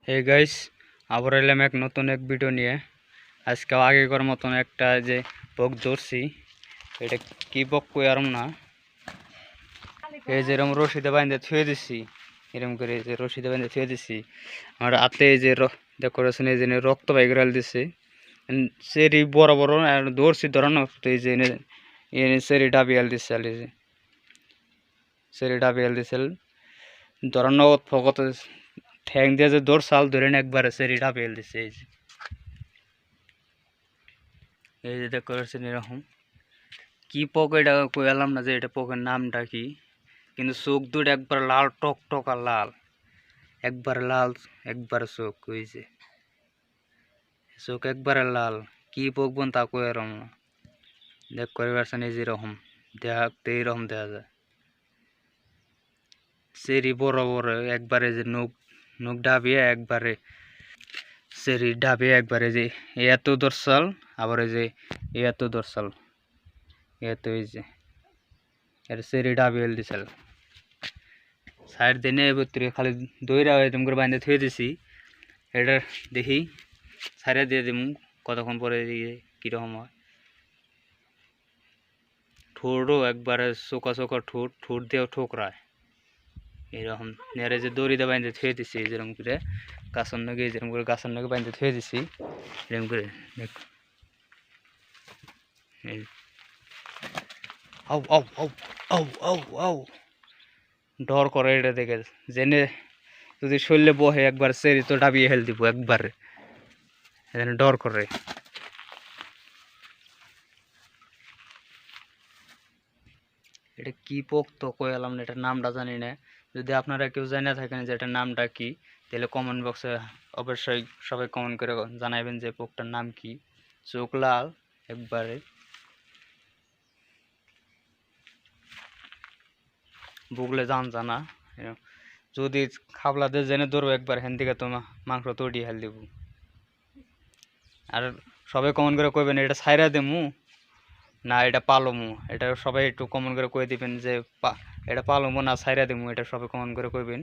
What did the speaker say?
Hey guys, আবার এলাম এক নতুন এক ভিডিও নিয়ে। আজকে আগেকার মতন একটা যে বক ধরছি, এটা কি বক কই আরম না, এই যে এরকম রশিদে বাইন্ধে থুয়ে দিছি, এরকম করে যে রশিদে বাইন্ধে থুয়ে দিছি। আর হাতে এই যে ডেকোরেশন এই যে রক্ত বাইগরাল দিছে, সেরি বড় বড় আর ধরছি ধরানো তো এই যে সেরি ডাবিয়াল দিছে, আর এই যে সেরি ডাবিয়াল দিছিল ধরানো ফকত ঠ্যাং দিয়ে যে দৌড় সাল ধরে একবারে সেরি ডাবিয়াল দিছে। এই যে ডেকোরেশন এরকম কি পোক, এটা কইলাম না যে এটা পোকের নামটা কি, কিন্তু চোখ দুটো একবার লাল টক টক আর লাল, একবার লাল একবার চোখ, ওই যে চোখ একবারে লাল। কি পোক বোন তা কই এরম না, দেখ করে পারছেন এই যে এরকম দেখতে এইরকম দেখা যায়। সেরি বড় বড় একবারে যে নখ নখ ডাবিয়ে একবারে সেরি ডাবিয়ে একবারে যে এত দর্শাল, আবার এই যে এত দর্শাল এত, এই যে এর সেরি ডাবিয়ে দিছিল সাইড দিনে ভিতরে খালি দইরা এরকম করে বাইন্ধে থুয়ে দিছি। এটা দেখি সাইডে দিয়ে দিম কতক্ষণ পরে কীরকম হয়। ঠোঁটও একবারে চোকা চোকা ঠোঁট, ঠোঁট দিয়েও ঠোকরায় এরকম। নেড়ে যে দড়িতে বাইন্ধে থুয়ে দিছি যেরকম করে গাছের নগে, যেরকম করে গাছের নগে বাইন্ধে থুয়ে দিছি এরকম করে। দেখ আউ আউ আউ আউ আউ আউ ডর করে এটা দেখে, জেনে যদি শরীরে বহে একবার সেরি তো ডাবিয়ে হেল দিব একবারে, এখানে ডর করে। এটা কি পোক তো কইলাম না, এটার নামটা জানি না। যদি আপনারা কেউ জানা থাকেন যে এটার নামটা কি, তাহলে কমেন্ট বক্সে অবশ্যই সবাই কমেন্ট করে জানাবেন যে পোকটার নাম কি। চোখ লাল একবারে, বুগলে জানা। যদি খাবলাতে জেনে ধরবো একবার হেন থেকে তো মাংস তৈরি হেল দিব। আর সবাই কমেন্ট করে কইবেন এটা ছাইরা দেমু না এটা পালমু, এটা সবাই একটু কমেন্ট করে কয়ে দিবেন যে এটা পালমু না ছাইরা দেমু, এটা সবাই কমেন্ট করে কইবেন।